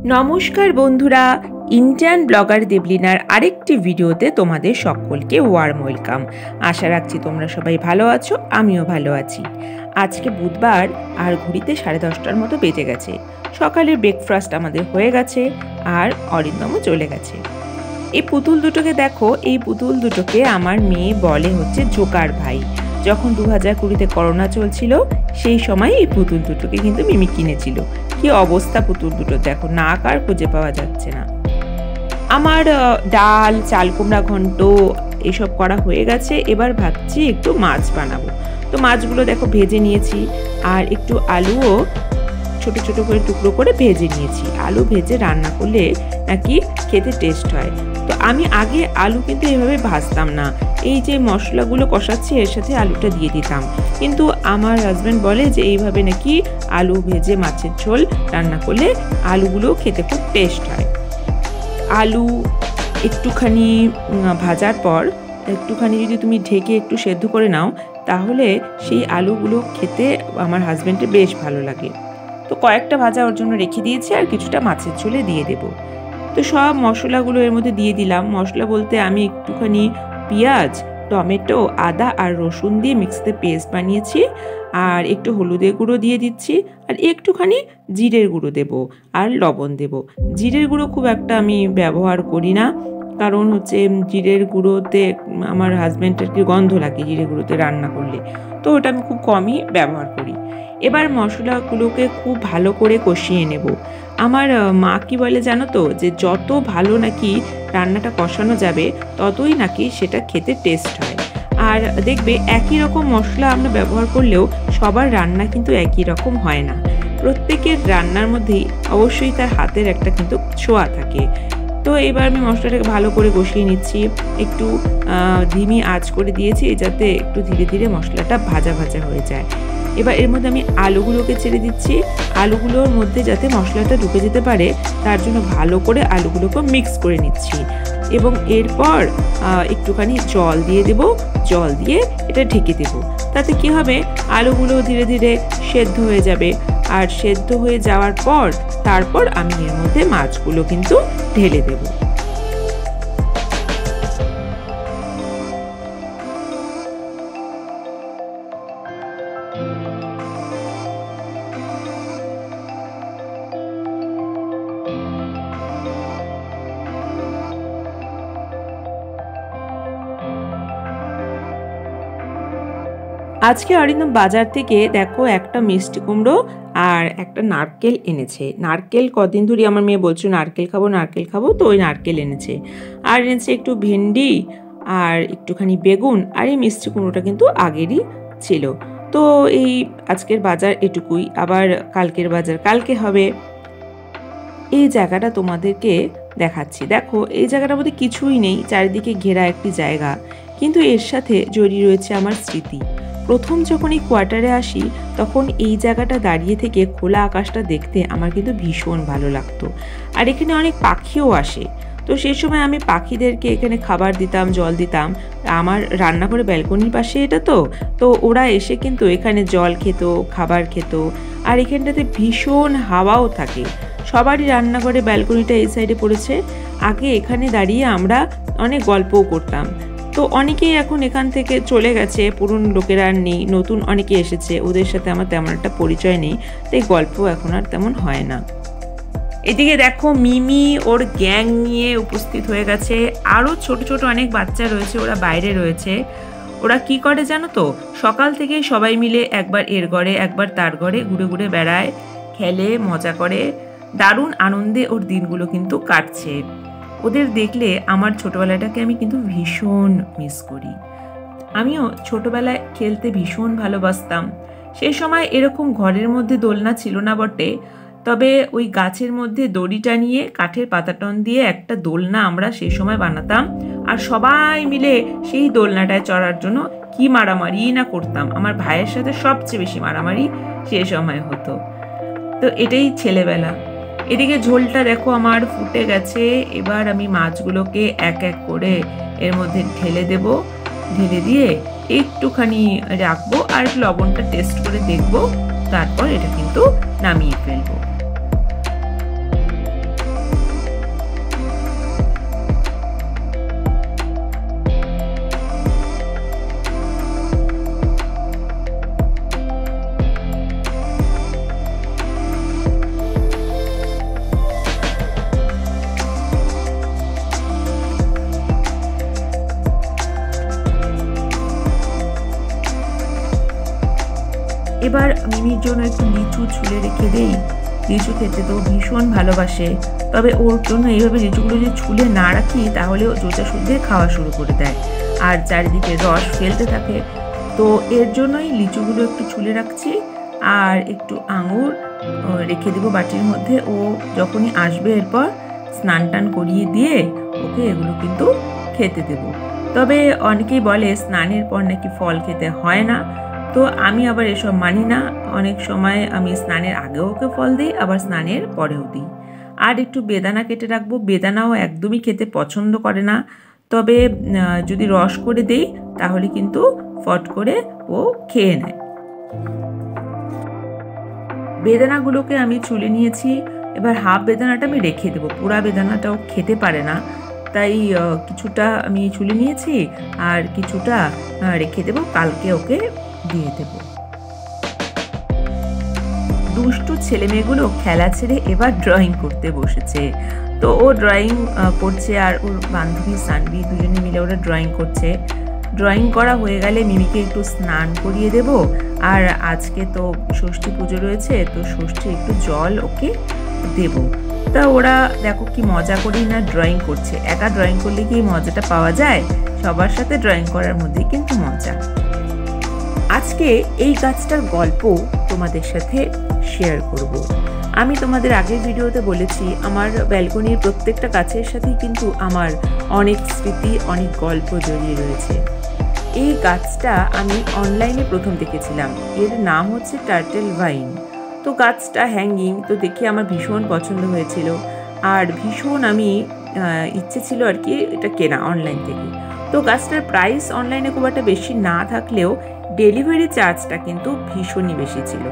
नमस्कार बंधुरा Indian blogger देवलिनार आरेकटी भिडियोते तोमादेर सकलके वार्म वेलकाम। आशा राखछि तोमरा सबाई भालो आछो, आमिओ भालो आछि। आजके बुधबार और घड़ीते 10:30टार मतो बेजे गेछे। सकालेर ब्रेकफास्ट आमादेर हये गेछे और अरिन्दमও चले गेछे। এই পুতুল দুটোকে দেখো, এই পুতুল দুটোকে আমার মেয়ে বলে হচ্ছে জোকার ভাই। যখন 2020তে করোনা চলছিল সেই সময় এই পুতুল দুটোকে কিন্তু মিমি কিনেছিল। কি অবস্থা পুতুল দুটো দেখো, নাক আর খুঁজে পাওয়া যাচ্ছে না। আমার ডাল, চাল কুমড়া ঘন্ট এসব করা হয়ে গেছে। এবার ভাবছি একটু মাছ বানাবো। তো মাছগুলো দেখো ভেজে নিয়েছি আর একটু আলুও ছোট ছোট করে টুকরো করে ভেজে নিয়েছি। আলু ভেজে রান্না করলে নাকি খেতে টেস্ট হয়। তো আমি আগে আলু কিন্তু এভাবে ভাজতাম না, এই যে মশলাগুলো কষাচ্ছি এর সাথে আলুটা দিয়ে দিতাম। কিন্তু আমার হাজব্যান্ড বলে যে এইভাবে নাকি আলু ভেজে মাছের ঝোল রান্না করলে আলুগুলো খেতে খুব টেস্ট হয়। আলু একটুখানি ভাজার পর একটুখানি যদি তুমি ঢেকে একটু সেদ্ধ করে নাও তাহলে সেই আলুগুলো খেতে আমার হাজব্যান্ডের বেশ ভালো লাগে। তো কয়েকটা ভাজা ওর জন্য রেখে দিয়েছি আর কিছুটা মাছের ঝোলে দিয়ে দেব। তো সব মশলাগুলো এর মধ্যে দিয়ে দিলাম। মশলা বলতে আমি একটুখানি পেঁয়াজ, টমেটো, আদা আর রসুন দিয়ে মিক্সিতে পেস্ট বানিয়েছি আর একটু হলুদের গুঁড়ো দিয়ে দিচ্ছি আর একটুখানি জিরের গুঁড়ো দেব আর লবণ দেব। জিরের গুঁড়ো খুব একটা আমি ব্যবহার করি না, কারণ হচ্ছে জিরের গুঁড়োতে আমার হাজব্যান্ডের কি গন্ধ লাগে জিরে গুঁড়োতে রান্না করলে, তো ওটা আমি খুব কমই ব্যবহার করি। এবার মশলাগুলোকে খুব ভালো করে কষিয়ে নেব। আমার মা কি বলে জানো তো, যে যত ভালো নাকি রান্নাটা কষানো যাবে ততই নাকি সেটা খেতে টেস্ট হয়। আর দেখবে একই রকম মশলা আমরা ব্যবহার করলেও সবার রান্না কিন্তু একই রকম হয় না। প্রত্যেকের রান্নার মধ্যেই অবশ্যই তার হাতের একটা কিন্তু ছোঁয়া থাকে। তো এবার আমি মশলাটাকে ভালো করে কষিয়ে নিচ্ছি, একটু ধিমি আঁচ করে দিয়েছি যাতে একটু ধীরে ধীরে মশলাটা ভাজা ভাজা হয়ে যায়। এবার এর মধ্যে আমি আলুগুলোকে ছেড়ে দিচ্ছি। আলুগুলোর মধ্যে যাতে মশলাটা ঢুকে যেতে পারে তার জন্য ভালো করে আলুগুলোকে মিক্স করে নিচ্ছি এবং এরপর একটুখানি জল দিয়ে দেব। জল দিয়ে এটা ঢেকে দেব। তাতে কি হবে, আলুগুলো ধীরে ধীরে সেদ্ধ হয়ে যাবে আর সেদ্ধ হয়ে যাওয়ার পর তারপর আমি এর মধ্যে মাছগুলো কিন্তু ঢেলে দেব। আজকে অরিন্দম বাজার থেকে দেখো একটা মিষ্টি কুমড়ো আর একটা নারকেল এনেছে। নারকেল কদিন ধরে আমার মেয়ে বলছে নারকেল খাবো নারকেল খাবো, তো ওই নারকেল এনেছে। আর এনেছে একটু ভেন্ডি আর একটুখানি বেগুন আর এই মিষ্টি কুমড়োটা কিন্তু আগেরই ছিল। তো এই আজকের বাজার এটুকুই, আবার কালকের বাজার কালকে হবে। এই জায়গাটা তোমাদেরকে দেখাচ্ছি। দেখো এই জায়গাটার মধ্যে কিছুই নেই, চারিদিকে ঘেরা একটি জায়গা, কিন্তু এর সাথে জড়িয়ে রয়েছে আমার স্মৃতি। প্রথম যখন এই কোয়ার্টারে আসি তখন এই জায়গাটা দাঁড়িয়ে থেকে খোলা আকাশটা দেখতে আমার কিন্তু ভীষণ ভালো লাগতো। আর এখানে অনেক পাখিও আসে, তো সেই সময় আমি পাখিদেরকে এখানে খাবার দিতাম, জল দিতাম। আমার রান্নাঘরে ব্যালকনির পাশে এটা, তো ওরা এসে কিন্তু এখানে জল খেত, খাবার খেত। আর এখানটাতে ভীষণ হাওয়াও থাকে। সবারই রান্নাঘরে ব্যালকনিটা এই সাইডে পড়েছে। আগে এখানে দাঁড়িয়ে আমরা অনেক গল্পও করতাম। তো অনেকেই এখন এখান থেকে চলে গেছে, পুরনো লোকেরা আর নেই, নতুন অনেকে এসেছে, ওদের সাথে আমার তেমন একটা পরিচয় নেই, তাই গল্প এখন আর তেমন হয় না। এদিকে দেখো মিমি ওর গ্যাং নিয়ে উপস্থিত হয়ে গেছে। আরও ছোট ছোট অনেক বাচ্চা রয়েছে, ওরা বাইরে রয়েছে। ওরা কি করে জানো তো, সকাল থেকে সবাই মিলে একবার এর ঘরে একবার তার ঘরে ঘুরে ঘুরে বেড়ায়, খেলে, মজা করে। দারুণ আনন্দে ওর দিনগুলো কিন্তু কাটছে। ওদের দেখলে আমার ছোটবেলাটাকে আমি কিন্তু ভীষণ মিস করি। আমিও ছোটবেলায় খেলতে ভীষণ ভালোবাসতাম। সেই সময় এরকম ঘরের মধ্যে দোলনা ছিল না বটে, তবে ওই গাছের মধ্যে দড়ি টানিয়ে কাঠের পাতাটন দিয়ে একটা দোলনা আমরা সেই সময় বানাতাম আর সবাই মিলে সেই দোলনাটায় চড়ার জন্য কি মারামারি না করতাম। আমার ভাইয়ের সাথে সবচেয়ে বেশি মারামারি সে সময় হতো। তো এটাই ছেলেবেলা। এদিকে ঝোলটা দেখো আমার ফুটে গেছে। এবার আমি মাছগুলোকে এক এক করে এর মধ্যে ঢেলে দেব। ঢেলে দিয়ে একটুখানি রাখবো আর লবণটা টেস্ট করে দেখবো, তারপর এটা কিন্তু নামিয়ে ফেলবো। এবার মিমির জন্য একটু লিচু ছুলে রেখে দেই। লিচু খেতে তো ভীষণ ভালোবাসে, তবে ওর জন্য এইভাবে লিচুগুলো যদি ছুলে না রাখি তাহলে ও জোচা শুদ্ধে খাওয়া শুরু করে দেয় আর চারিদিকে রস ফেলতে থাকে। তো এর জন্যই লিচুগুলো একটু ছুলে রাখছি আর একটু আঙুর রেখে দেবো বাটির মধ্যে। ও যখনই আসবে এরপর স্নান টান করিয়ে দিয়ে ওকে এগুলো কিন্তু খেতে দেব। তবে অনেকেই বলে স্নানের পর নাকি ফল খেতে হয় না, তো আমি আবার এসব মানি না। অনেক সময় আমি স্নানের আগেও ওকে ফল দিই, আবার স্নানের পরেও দিই। আর একটু বেদানা কেটে রাখবো। বেদানাও একদমই খেতে পছন্দ করে না, তবে যদি রস করে দেই তাহলে কিন্তু ফট করে ও খেয়ে নেয়। বেদানাগুলোকে আমি ছুলে নিয়েছি, এবার হাফ বেদানাটা আমি রেখে দেবো, পুরা বেদানাটাও খেতে পারে না, তাই কিছুটা আমি ছুলে নিয়েছি আর কিছুটা রেখে দেবো, কালকে ওকে দিয়ে দেব। দুষ্টু ছেলে মেয়েগুলো খেলা ছেড়ে এবার ড্রয়িং করতে বসেছে। তো ও ড্রয়িং করছে আর ওর বান্ধবী সানভি দুজনে মিলে ওরা ড্রয়িং করছে। ড্রয়িং করা হয়ে গেলে মিমিকে একটু স্নান করিয়ে দেব। আর আজকে তো ষষ্ঠী পুজো রয়েছে, তো ষষ্ঠী একটু জল ওকে দেব। তা ওরা দেখো কি মজা করেই না ড্রয়িং করছে। একা ড্রয়িং করলে কি মজাটা পাওয়া যায়? সবার সাথে ড্রয়িং করার মধ্যেই কিন্তু মজা। আজকে এই গাছটার গল্প তোমাদের সাথে শেয়ার করব। আমি তোমাদের আগের ভিডিওতে বলেছি আমার ব্যালকনির প্রত্যেকটা গাছের সাথেই কিন্তু আমার অনেক স্মৃতি, অনেক গল্প জড়িয়ে রয়েছে। এই গাছটা আমি অনলাইনে প্রথম দেখেছিলাম, এর নাম হচ্ছে টার্টেল ভাইন। তো গাছটা হ্যাঙ্গিং, তো দেখে আমার ভীষণ পছন্দ হয়েছিল আর ভীষণ আমি ইচ্ছে ছিল আর কি এটা কেনা অনলাইন থেকে। তো গাছটার প্রাইস অনলাইনে খুব একটা বেশি না থাকলেও ডেলিভারি চার্জটা কিন্তু ভীষণই বেশি ছিল।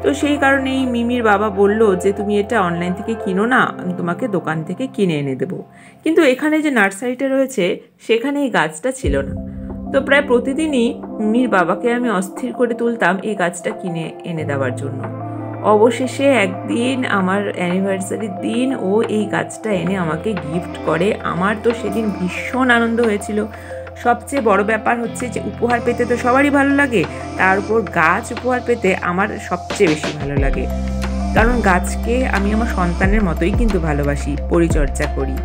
তো সেই কারণেই মিমির বাবা বলল যে তুমি এটা অনলাইন থেকে কিনো না, আমি তোমাকে দোকান থেকে কিনে এনে দেবো। কিন্তু এখানে যে নার্সারিটা রয়েছে সেখানে এই গাছটা ছিল না। তো প্রায় প্রতিদিনই মিমির বাবাকে আমি অস্থির করে তুলতাম এই গাছটা কিনে এনে দেওয়ার জন্য। অবশেষে একদিন আমার অ্যানিভার্সারির দিন ও এই গাছটা এনে আমাকে গিফট করে। আমার তো সেদিন ভীষণ আনন্দ হয়েছিল। সবচেয়ে বড় ব্যাপার হচ্ছে যে উপহার পেতে তো সবারই ভালো লাগে, তার উপর গাছ উপহার পেতে আমার সবচেয়ে বেশি ভালো লাগে, কারণ গাছকে আমি আমার সন্তানের মতোই কিন্তু ভালোবাসি, পরিচর্যা করি।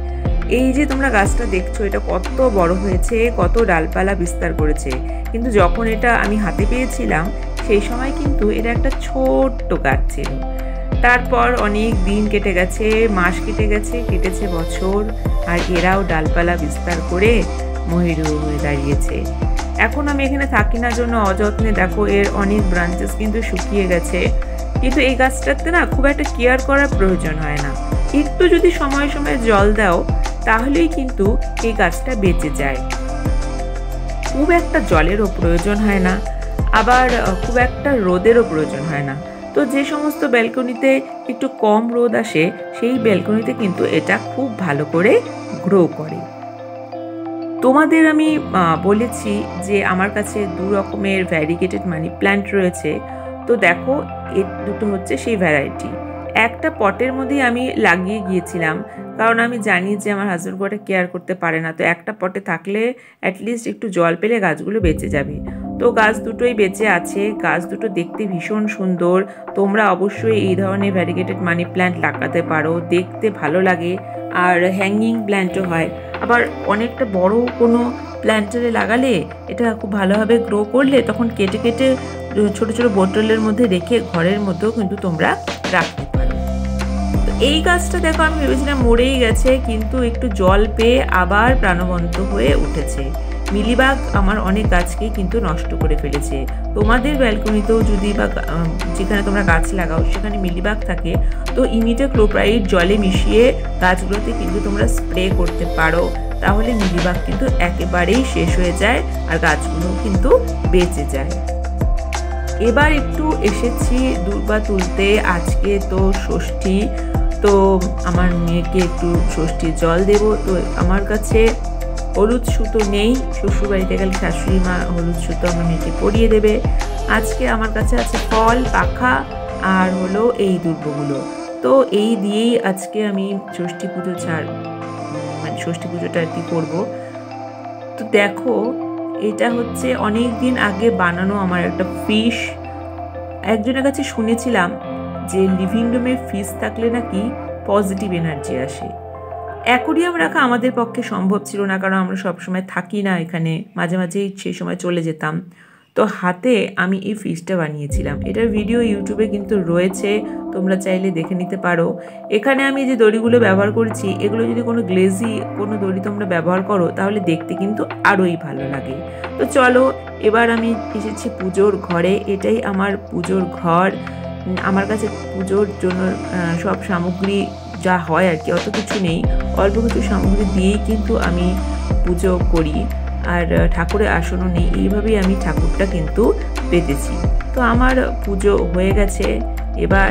এই যে তোমরা গাছটা দেখছো, এটা কত বড় হয়েছে, কত ডালপালা বিস্তার করেছে, কিন্তু যখন এটা আমি হাতে পেয়েছিলাম সেই সময় কিন্তু এটা একটা ছোট্ট গাছ ছিল। তারপর অনেক দিন কেটে গেছে, মাস কেটে গেছে, কেটেছে বছর, আর এরাও ডালপালা বিস্তার করে ময়ূর হয়ে দাঁড়িয়েছে। এখন আমি এখানে থাকি না জন্য অযত্নে দেখো এর অনেক ব্রাঞ্চেস কিন্তু শুকিয়ে গেছে। কিন্তু এই গাছটাতে না খুব একটা কেয়ার করার প্রয়োজন হয় না, একটু যদি সময় সময় জল দাও তাহলেই কিন্তু এই গাছটা বেঁচে যায়। খুব একটা জলেরও প্রয়োজন হয় না, আবার খুব একটা রোদেরও প্রয়োজন হয় না। তো যে সমস্ত ব্যালকনিতে একটু কম রোদ আসে সেই ব্যালকনিতে কিন্তু এটা খুব ভালো করে গ্রো করে। তোমাদের আমি বলেছি যে আমার কাছে দু রকমের ভ্যারিগেটেড মানি প্ল্যান্ট রয়েছে। তো দেখো এর দুটো হচ্ছে সেই ভ্যারাইটি। একটা পটের মধ্যেই আমি লাগিয়ে গিয়েছিলাম, কারণ আমি জানি যে আমার হাজব্যান্ড ওটা কেয়ার করতে পারে না। তো একটা পটে থাকলে অ্যাটলিস্ট একটু জল পেলে গাছগুলো বেঁচে যাবে। তো গাছ দুটোই বেঁচে আছে, গাছ দুটো দেখতে ভীষণ সুন্দর। তোমরা অবশ্যই এই ধরনের ভ্যারিগেটেড মানি প্ল্যান্ট লাগাতে পারো, দেখতে ভালো লাগে আর হ্যাঙ্গিং প্ল্যান্টও হয়। আবার অনেকটা বড় কোনো প্ল্যান্টারে লাগালে এটা খুব ভালোভাবে গ্রো করলে তখন কেটে কেটে ছোট ছোট বোতলের মধ্যে রেখে ঘরের মধ্যেও কিন্তু তোমরা রাখতে পারো। তো এই গাছটা দেখো আমি ভেবেছিলাম মরেই গেছে, কিন্তু একটু জল পেয়ে আবার প্রাণবন্ত হয়ে উঠেছে। মিলিবাগ আমার অনেক গাছকেই কিন্তু নষ্ট করে ফেলেছে। তোমাদের ব্যালকনিতেও যদি বা যেখানে তোমরা গাছ লাগাও সেখানে মিলিবাগ থাকে, তো ইমিডাক্লোপ্রাইড জলে মিশিয়ে গাছগুলোতে কিন্তু তোমরা স্প্রে করতে পারো, তাহলে মিলিবাগ কিন্তু একেবারেই শেষ হয়ে যায় আর গাছগুলো কিন্তু বেঁচে যায়। এবার একটু এসেছি দুর্বা তুলতে। আজকে তো ষষ্ঠী, তো আমার মেয়েকে একটু ষষ্ঠীর জল দেব। তো আমার কাছে হলুদ সুতো নেই, শ্বশুরবাড়িতে গেলে শাশুড়ি মা হলুদ সুতো আমার মেয়েকে পরিয়ে দেবে। আজকে আমার কাছে আছে ফল, পাখা আর হলো এই দুর্বগুলো। তো এই দিয়েই আজকে আমি ষষ্ঠী পুজো মানে ষষ্ঠী পুজোটা আর কি করবো। তো দেখো এটা হচ্ছে অনেক দিন আগে বানানো আমার একটা ফিশ। একজনের কাছে শুনেছিলাম যে লিভিং রুমে ফিশ থাকলে নাকি পজিটিভ এনার্জি আসে। অ্যাকোরিয়াম রাখা আমাদের পক্ষে সম্ভব ছিল না, কারণ আমরা সবসময় থাকি না এখানে, মাঝে মাঝেই সেই সময় চলে যেতাম। তো হাতে আমি এই ফিশটা বানিয়েছিলাম। এটার ভিডিও ইউটিউবে কিন্তু রয়েছে, তোমরা চাইলে দেখে নিতে পারো। এখানে আমি যে দড়িগুলো ব্যবহার করেছি, এগুলো যদি কোনো গ্লেজি কোনো দড়ি তোমরা ব্যবহার করো তাহলে দেখতে কিন্তু আরোই ভালো লাগে। তো চলো, এবার আমি এসেছি পুজোর ঘরে। এটাই আমার পুজোর ঘর। আমার কাছে পুজোর জন্য সব সামগ্রী যা হয় আর কি, অত কিছু নেই, অল্প কিছু সামগ্রী দিয়েই কিন্তু আমি পুজো করি। আর ঠাকুরের আসনও নেই, এইভাবেই আমি ঠাকুরটা কিন্তু পেতেছি। তো আমার পুজো হয়ে গেছে। এবার